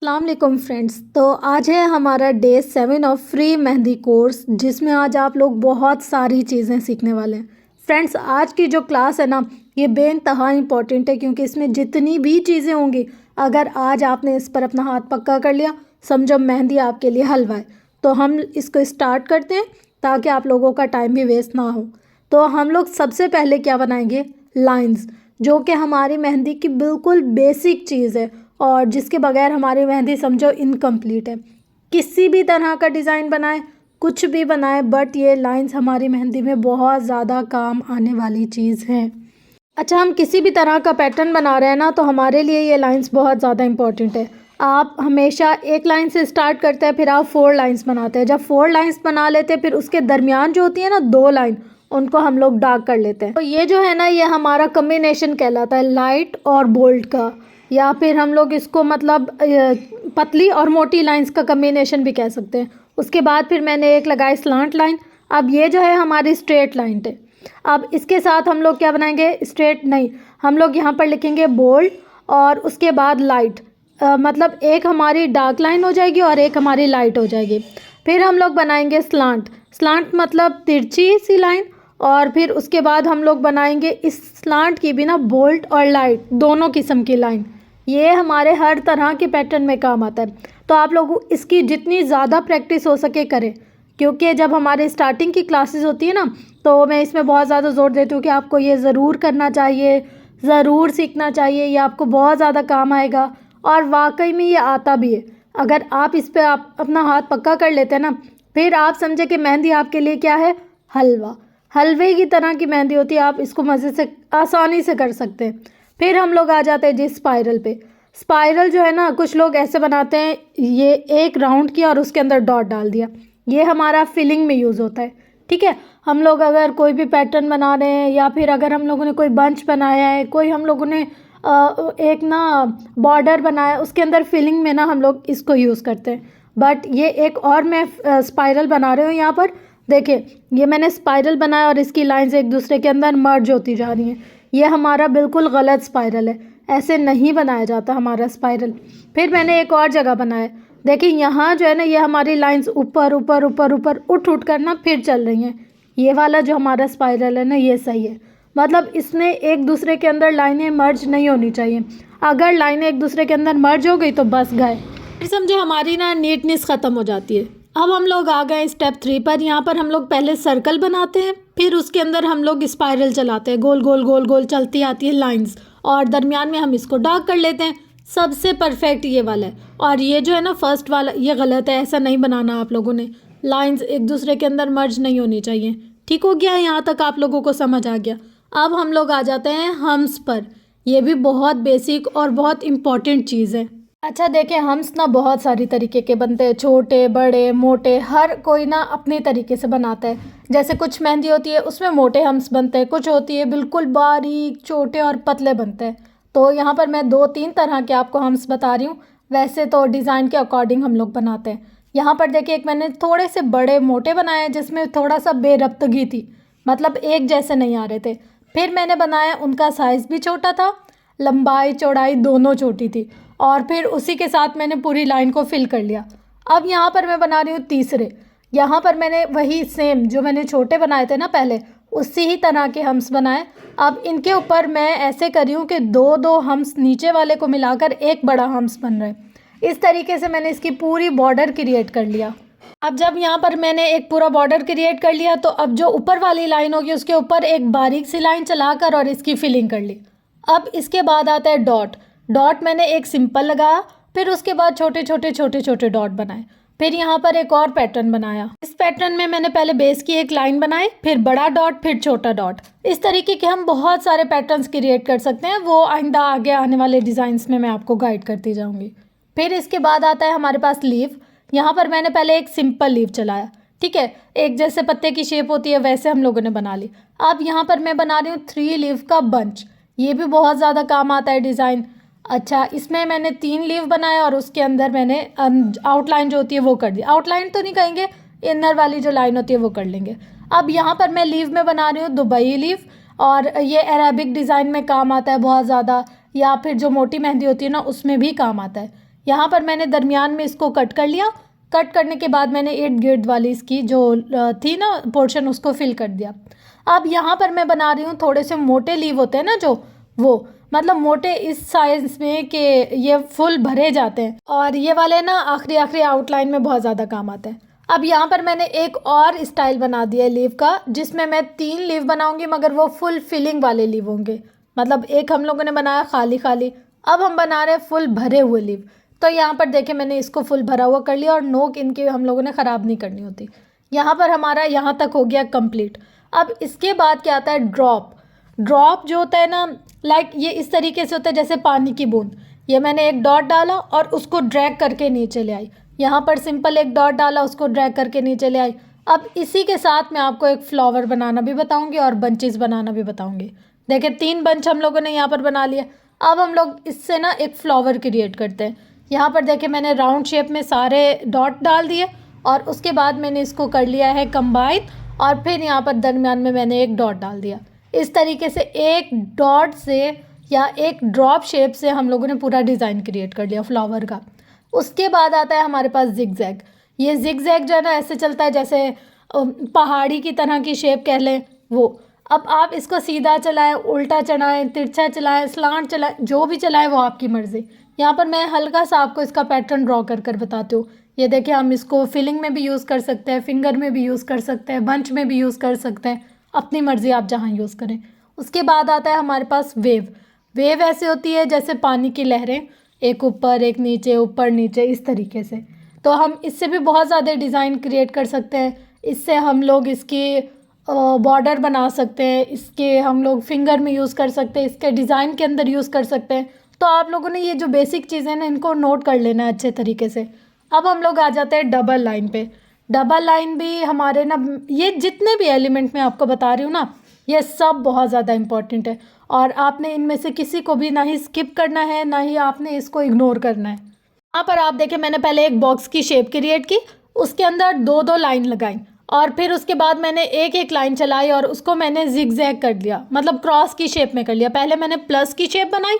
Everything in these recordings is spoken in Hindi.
अस्सलाम वालेकुम फ्रेंड्स। तो आज है हमारा day 7 of free mehndi course, जिसमें आज आप लोग बहुत सारी चीज़ें सीखने वाले हैं। फ्रेंड्स, आज की जो क्लास है ना, ये बेइंतहा इम्पॉर्टेंट है, क्योंकि इसमें जितनी भी चीज़ें होंगी, अगर आज आपने इस पर अपना हाथ पक्का कर लिया, समझो मेहंदी आपके लिए हलवा है। तो हम इसको स्टार्ट करते हैं ताकि आप लोगों का टाइम भी वेस्ट ना हो। तो हम लोग सबसे पहले क्या बनाएंगे, लाइंस, जो कि हमारी मेहंदी की बिल्कुल बेसिक चीज़ है और जिसके बगैर हमारी मेहंदी समझो इनकम्प्लीट है। किसी भी तरह का डिज़ाइन बनाए, कुछ भी बनाए, बट ये लाइंस हमारी मेहंदी में बहुत ज़्यादा काम आने वाली चीज़ है। अच्छा, हम किसी भी तरह का पैटर्न बना रहे हैं ना, तो हमारे लिए ये लाइंस बहुत ज़्यादा इंपॉर्टेंट है। आप हमेशा एक लाइन से स्टार्ट करते हैं, फिर आप 4 लाइंस बनाते हैं। जब 4 लाइंस बना लेते हैं, फिर उसके दरमियान जो होती है ना 2 लाइन, उनको हम लोग डार्क कर लेते हैं। तो ये जो है ना, ये हमारा कम्बिनेशन कहलाता है लाइट और बोल्ड का, या फिर हम लोग इसको मतलब पतली और मोटी लाइंस का कम्बिनेशन भी कह सकते हैं। उसके बाद फिर मैंने एक लगाई स्लांट लाइन। अब ये जो है हमारी स्ट्रेट लाइन है। अब इसके साथ हम लोग क्या बनाएंगे, स्ट्रेट नहीं, हम लोग यहाँ पर लिखेंगे बोल्ड और उसके बाद लाइट। मतलब एक हमारी डार्क लाइन हो जाएगी और एक हमारी लाइट हो जाएगी। फिर हम लोग बनाएंगे स्लांट। स्लांट मतलब तिरछी सी लाइन, और फिर उसके बाद हम लोग बनाएंगे इस स्लांट की भी ना बोल्ड और लाइट दोनों किस्म की लाइन। ये हमारे हर तरह के पैटर्न में काम आता है। तो आप लोग इसकी जितनी ज़्यादा प्रैक्टिस हो सके करें, क्योंकि जब हमारे स्टार्टिंग की क्लासेस होती है ना, तो मैं इसमें बहुत ज़्यादा ज़ोर देती हूँ कि आपको ये ज़रूर करना चाहिए, ज़रूर सीखना चाहिए। ये आपको बहुत ज़्यादा काम आएगा और वाकई में ये आता भी है। अगर आप इस पर आप अपना हाथ पक्का कर लेते हैं ना, फिर आप समझे कि मेहंदी आपके लिए क्या है, हलवा। हलवे की तरह की मेहंदी होती है, आप इसको मज़े से आसानी से कर सकते हैं। फिर हम लोग आ जाते हैं जी स्पाइरल पे। स्पाइरल जो है ना, कुछ लोग ऐसे बनाते हैं, ये एक राउंड किया और उसके अंदर डॉट डाल दिया। ये हमारा फिलिंग में यूज़ होता है, ठीक है। हम लोग अगर कोई भी पैटर्न बना रहे हैं, या फिर अगर हम लोगों ने कोई बंच बनाया है, कोई हम लोगों ने एक ना बॉर्डर बनाया, उसके अंदर फिलिंग में ना हम लोग इसको यूज़ करते हैं। बट ये एक और मैं स्पाइरल बना रही हूँ यहाँ पर। देखिए, ये मैंने स्पाइरल बनाया और इसकी लाइंस एक दूसरे के अंदर मर्ज होती जा रही हैं। ये हमारा बिल्कुल गलत स्पाइरल है, ऐसे नहीं बनाया जाता हमारा स्पाइरल। फिर मैंने एक और जगह बनाया। देखिए, यहाँ जो है ना, ये हमारी लाइंस ऊपर ऊपर ऊपर ऊपर उठ कर ना फिर चल रही हैं। ये वाला जो हमारा स्पाइरल है ना, ये सही है। मतलब इसमें एक दूसरे के अंदर लाइनें मर्ज नहीं होनी चाहिए। अगर लाइनें एक दूसरे के अंदर मर्ज हो गई तो बस गए, फिर समझो हमारी ना नीटनेस ख़त्म हो जाती है। अब हम लोग आ गए स्टेप 3 पर। यहाँ पर हम लोग पहले सर्कल बनाते हैं, फिर उसके अंदर हम लोग स्पाइरल चलाते हैं, गोल गोल गोल गोल चलती आती है लाइंस, और दरमियान में हम इसको डार्क कर लेते हैं। सबसे परफेक्ट ये वाला है। और ये जो है ना फर्स्ट वाला, ये गलत है, ऐसा नहीं बनाना आप लोगों ने। लाइंस एक दूसरे के अंदर मर्ज नहीं होनी चाहिए। ठीक हो गया, यहाँ तक आप लोगों को समझ आ गया। अब हम लोग आ जाते हैं हम्स पर। ये भी बहुत बेसिक और बहुत इम्पॉर्टेंट चीज़ है। अच्छा देखिए, हम्स ना बहुत सारी तरीके के बनते हैं, छोटे बड़े मोटे, हर कोई ना अपने तरीके से बनाता है। जैसे कुछ मेहंदी होती है उसमें मोटे हम्स बनते हैं, कुछ होती है बिल्कुल बारीक छोटे और पतले बनते हैं। तो यहाँ पर मैं 2-3 तरह के आपको हम्स बता रही हूँ। वैसे तो डिज़ाइन के अकॉर्डिंग हम लोग बनाते हैं। यहाँ पर देखिए, एक मैंने थोड़े से बड़े मोटे बनाए हैं, जिसमें थोड़ा सा बेरब्तगी थी, मतलब एक जैसे नहीं आ रहे थे। फिर मैंने बनाया, उनका साइज़ भी छोटा था, लंबाई चौड़ाई दोनों छोटी थी, और फिर उसी के साथ मैंने पूरी लाइन को फिल कर लिया। अब यहाँ पर मैं बना रही हूँ तीसरे। यहाँ पर मैंने वही सेम जो मैंने छोटे बनाए थे ना पहले, उसी ही तरह के हम्स बनाए। अब इनके ऊपर मैं ऐसे कर रही हूँ कि 2-2 हम्स नीचे वाले को मिलाकर एक बड़ा हम्स बन रहा है। इस तरीके से मैंने इसकी पूरी बॉर्डर क्रिएट कर लिया। अब जब यहाँ पर मैंने एक पूरा बॉर्डर क्रिएट कर लिया, तो अब जो ऊपर वाली लाइन होगी उसके ऊपर एक बारीक सी लाइन चलाकर और इसकी फिलिंग कर ली। अब इसके बाद आता है डॉट। डॉट मैंने एक सिंपल लगाया, फिर उसके बाद छोटे छोटे छोटे छोटे डॉट बनाए। फिर यहाँ पर एक और पैटर्न बनाया। इस पैटर्न में मैंने पहले बेस की एक लाइन बनाई, फिर बड़ा डॉट, फिर छोटा डॉट। इस तरीके के हम बहुत सारे पैटर्न्स क्रिएट कर सकते हैं। वो आइंदा आगे आने वाले डिज़ाइंस में मैं आपको गाइड करती जाऊँगी। फिर इसके बाद आता है हमारे पास लीव। यहाँ पर मैंने पहले एक सिंपल लीव चलाया, ठीक है, एक जैसे पत्ते की शेप होती है वैसे हम लोगों ने बना ली। अब यहाँ पर मैं बना रही हूँ 3 लीव का बंच। ये भी बहुत ज़्यादा काम आता है डिज़ाइन। अच्छा, इसमें मैंने 3 लीव बनाए और उसके अंदर मैंने आउटलाइन जो होती है वो कर दी। आउटलाइन तो नहीं कहेंगे, इनर वाली जो लाइन होती है वो कर लेंगे। अब यहाँ पर मैं लीव में बना रही हूँ दुबई लीव, और ये अरेबिक डिज़ाइन में काम आता है बहुत ज़्यादा, या फिर जो मोटी मेहंदी होती है ना उसमें भी काम आता है। यहाँ पर मैंने दरमियान में इसको कट कर लिया। कट करने के बाद मैंने इर्द गिर्द वाली इसकी जो थी ना पोर्शन उसको फिल कर दिया। अब यहाँ पर मैं बना रही हूँ थोड़े से मोटे लीव होते हैं ना जो, वो मतलब मोटे इस साइज में कि ये फुल भरे जाते हैं, और ये वाले ना आखिरी आखिरी आउटलाइन में बहुत ज़्यादा काम आते हैं। अब यहाँ पर मैंने एक और स्टाइल बना दिया है लीव का, जिसमें मैं 3 लीव बनाऊंगी, मगर वो फुल फिलिंग वाले लीव होंगे। मतलब एक हम लोगों ने बनाया खाली खाली, अब हम बना रहे हैं फुल भरे हुए लीव। तो यहाँ पर देखें मैंने इसको फुल भरा हुआ कर लिया, और नोक इनकी हम लोगों ने ख़राब नहीं करनी होती। यहाँ पर हमारा यहाँ तक हो गया कंप्लीट। अब इसके बाद क्या आता है ड्रॉप। ड्रॉप जो होता है ना, लाइक ये इस तरीके से होता है जैसे पानी की बूंद। ये मैंने एक डॉट डाला और उसको ड्रैग करके नीचे ले आई। यहाँ पर सिंपल एक डॉट डाला, उसको ड्रैग करके नीचे ले आई। अब इसी के साथ मैं आपको एक फ्लावर बनाना भी बताऊंगी और बंचेस बनाना भी बताऊंगी। देखिए 3 बंच हम लोगों ने यहाँ पर बना लिया। अब हम लोग इससे ना एक फ्लावर क्रिएट करते हैं। यहाँ पर देखिए मैंने राउंड शेप में सारे डॉट डाल दिए, और उसके बाद मैंने इसको कर लिया है कंबाइन, और फिर यहाँ पर दरमियान में मैंने एक डॉट डाल दिया। इस तरीके से एक डॉट से या एक ड्रॉप शेप से हम लोगों ने पूरा डिज़ाइन क्रिएट कर लिया फ्लावर का। उसके बाद आता है हमारे पास जिगजैग। ये जिगजैग जो है ना ऐसे चलता है जैसे पहाड़ी की तरह की शेप कह लें वो। अब आप इसको सीधा चलाएं, उल्टा चलाएं, तिरछा चलाएं, स्लांट चलाएं, जो भी चलाएं वो आपकी मर्ज़ी। यहाँ पर मैं हल्का सा आपको इसका पैटर्न ड्रॉ कर कर बताती हूँ। ये देखिए हम इसको फिलिंग में भी यूज़ कर सकते हैं, फिंगर में भी यूज़ कर सकते हैं, बंच में भी यूज़ कर सकते हैं, अपनी मर्ज़ी आप जहाँ यूज़ करें। उसके बाद आता है हमारे पास वेव। वेव ऐसे होती है जैसे पानी की लहरें, एक ऊपर एक नीचे, ऊपर नीचे, इस तरीके से। तो हम इससे भी बहुत ज़्यादा डिज़ाइन क्रिएट कर सकते हैं। इससे हम लोग इसकी बॉर्डर बना सकते हैं, इसके हम लोग फिंगर में यूज़ कर सकते हैं, इसके डिज़ाइन के अंदर यूज़ कर सकते हैं। तो आप लोगों ने ये जो बेसिक चीज़ें ना इनको नोट कर लेना है अच्छे तरीके से। अब हम लोग आ जाते हैं डबल लाइन पे। डबल लाइन भी हमारे ना, ये जितने भी एलिमेंट मैं आपको बता रही हूँ ना, ये सब बहुत ज़्यादा इम्पॉर्टेंट है, और आपने इनमें से किसी को भी ना ही स्किप करना है, ना ही आपने इसको इग्नोर करना है। यहाँ पर आप देखें मैंने पहले एक बॉक्स की शेप क्रिएट की, उसके अंदर 2-2 लाइन लगाई, और फिर उसके बाद मैंने एक एक लाइन चलाई और उसको मैंने जिगजैग कर दिया, मतलब क्रॉस की शेप में कर लिया। पहले मैंने प्लस की शेप बनाई,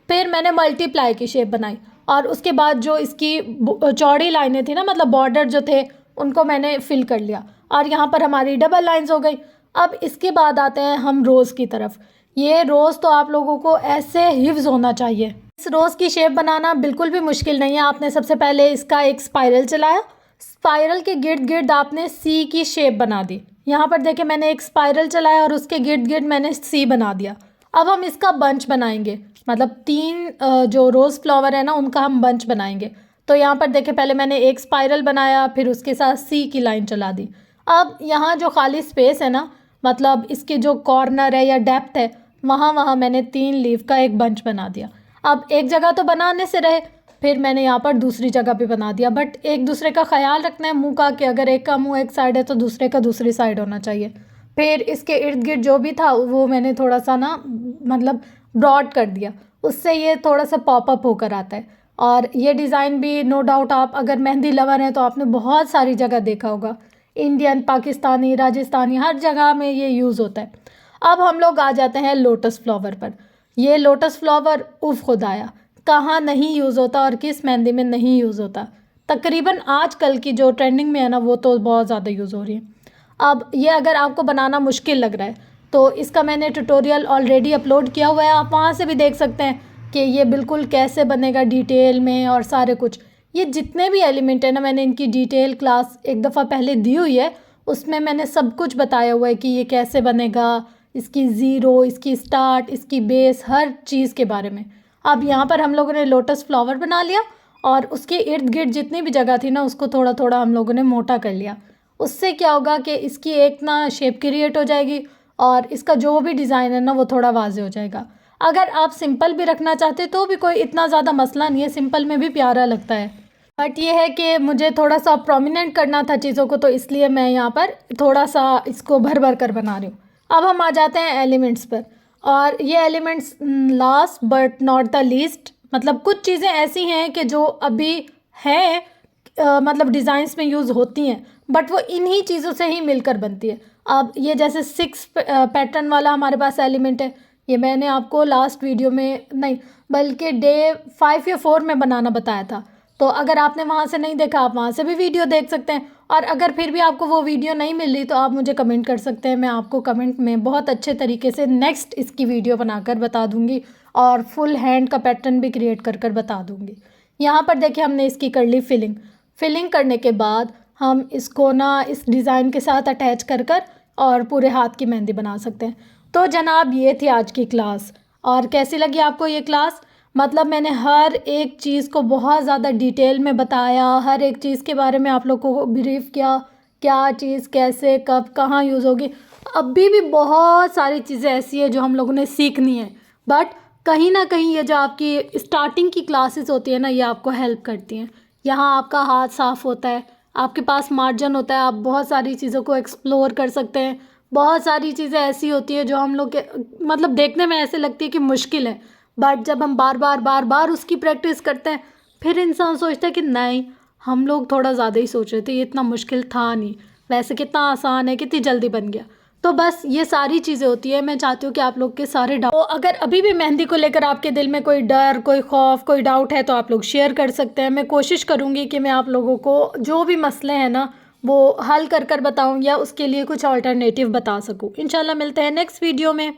फिर मैंने मल्टीप्लाई की शेप बनाई, और उसके बाद जो इसकी चौड़ी लाइनें थी ना, मतलब बॉर्डर जो थे, उनको मैंने फिल कर लिया, और यहाँ पर हमारी डबल लाइंस हो गई। अब इसके बाद आते हैं हम रोज़ की तरफ। ये रोज़ तो आप लोगों को ऐसे हिफ्ज़ होना चाहिए। इस रोज़ की शेप बनाना बिल्कुल भी मुश्किल नहीं है। आपने सबसे पहले इसका एक स्पाइरल चलाया, स्पाइरल के गिर्द गिर्द आपने सी की शेप बना दी। यहाँ पर देखिए मैंने एक स्पाइरल चलाया और उसके गिर्द गिर्द मैंने सी बना दिया। अब हम इसका बंच बनाएंगे, मतलब 3 जो रोज़ फ्लावर है ना उनका हम बंच बनाएंगे। तो यहाँ पर देखिए पहले मैंने एक स्पाइरल बनाया, फिर उसके साथ सी की लाइन चला दी। अब यहाँ जो खाली स्पेस है ना, मतलब इसके जो कॉर्नर है या डेप्थ है, वहाँ मैंने 3 लीफ का एक बंच बना दिया। अब एक जगह तो बनाने से रहे, फिर मैंने यहाँ पर दूसरी जगह भी बना दिया, बट एक दूसरे का ख्याल रखना है मुंह का, कि अगर एक का मुंह एक साइड है तो दूसरे का दूसरी साइड होना चाहिए। फिर इसके इर्द गिर्द जो भी था वो मैंने थोड़ा सा ना मतलब ब्रॉड कर दिया, उससे ये थोड़ा सा पॉपअप होकर आता है। और ये डिज़ाइन भी नो डाउट आप अगर मेहंदी लवर हैं तो आपने बहुत सारी जगह देखा होगा, इंडियन, पाकिस्तानी, राजस्थानी, हर जगह में ये यूज़ होता है। अब हम लोग आ जाते हैं लोटस फ्लावर पर। ये लोटस फ्लावर उफ खुदाया कहाँ नहीं यूज़ होता और किस मेहंदी में नहीं यूज़ होता। तकरीबन आजकल की जो ट्रेंडिंग में है ना वो तो बहुत ज़्यादा यूज़ हो रही है। अब ये अगर आपको बनाना मुश्किल लग रहा है तो इसका मैंने ट्यूटोरियल ऑलरेडी अपलोड किया हुआ है, आप वहाँ से भी देख सकते हैं कि ये बिल्कुल कैसे बनेगा डिटेल में और सारे कुछ। ये जितने भी एलिमेंट है ना मैंने इनकी डिटेल क्लास एक दफ़ा पहले दी हुई है, उसमें मैंने सब कुछ बताया हुआ है कि ये कैसे बनेगा, इसकी ज़ीरो, इसकी स्टार्ट, इसकी बेस, हर चीज़ के बारे में। अब यहाँ पर हम लोगों ने लोटस फ्लावर बना लिया और उसके इर्द गिर्द जितनी भी जगह थी ना उसको थोड़ा थोड़ा हम लोगों ने मोटा कर लिया। उससे क्या होगा कि इसकी एक ना शेप क्रिएट हो जाएगी और इसका जो भी डिज़ाइन है ना वो थोड़ा वाज़े हो जाएगा। अगर आप सिंपल भी रखना चाहते तो भी कोई इतना ज़्यादा मसला नहीं है, सिंपल में भी प्यारा लगता है। बट ये है कि मुझे थोड़ा सा प्रोमिनेंट करना था चीज़ों को, तो इसलिए मैं यहाँ पर थोड़ा सा इसको भर भर कर बना रही हूँ। अब हम आ जाते हैं एलिमेंट्स पर, और ये elements last but not the least, मतलब कुछ चीज़ें ऐसी हैं कि जो अभी हैं मतलब डिज़ाइंस में यूज़ होती हैं बट वो इन्हीं चीज़ों से ही मिलकर बनती है। अब ये जैसे 6 पैटर्न वाला हमारे पास एलिमेंट है, ये मैंने आपको लास्ट वीडियो में नहीं बल्कि डे 5 या 4 में बनाना बताया था। तो अगर आपने वहाँ से नहीं देखा, आप वहाँ से भी वीडियो देख सकते हैं। और अगर फिर भी आपको वो वीडियो नहीं मिल रही तो आप मुझे कमेंट कर सकते हैं, मैं आपको कमेंट में बहुत अच्छे तरीके से नेक्स्ट इसकी वीडियो बनाकर बता दूँगी और फुल हैंड का पैटर्न भी क्रिएट कर कर बता दूँगी। यहाँ पर देखिए हमने इसकी कर ली फिलिंग करने के बाद हम इसको ना इस डिज़ाइन के साथ अटैच कर कर और पूरे हाथ की मेहंदी बना सकते हैं। तो जनाब ये थी आज की क्लास, और कैसी लगी आपको ये क्लास? मतलब मैंने हर एक चीज़ को बहुत ज़्यादा डिटेल में बताया, हर एक चीज़ के बारे में आप लोगों को ब्रीफ किया, क्या चीज़ कैसे कब कहाँ यूज़ होगी। अभी भी बहुत सारी चीज़ें ऐसी है जो हम लोगों ने सीखनी है, बट कहीं ना कहीं ये जो आपकी स्टार्टिंग की क्लासेस होती है ना, ये आपको हेल्प करती हैं। यहाँ आपका हाथ साफ़ होता है, आपके पास मार्जिन होता है, आप बहुत सारी चीज़ों को एक्सप्लोर कर सकते हैं। बहुत सारी चीज़ें ऐसी होती है जो हम लोग के मतलब देखने में ऐसे लगती है कि मुश्किल है, बट जब हम बार बार उसकी प्रैक्टिस करते हैं फिर इंसान सोचता है कि नहीं, हम लोग थोड़ा ज़्यादा ही सोच रहे थे, ये इतना मुश्किल था नहीं, वैसे कितना आसान है, कितनी जल्दी बन गया। तो बस ये सारी चीज़ें होती है। मैं चाहती हूँ कि आप लोग के सारे डाउट, तो अगर अभी भी मेहंदी को लेकर आपके दिल में कोई डर, कोई खौफ, कोई डाउट है तो आप लोग शेयर कर सकते हैं। मैं कोशिश करूँगी कि मैं आप लोगों को जो भी मसले हैं ना वो हल कर कर बताऊँ या उसके लिए कुछ अल्टरनेटिव बता सकूँ। इंशाल्लाह मिलते हैं नेक्स्ट वीडियो में।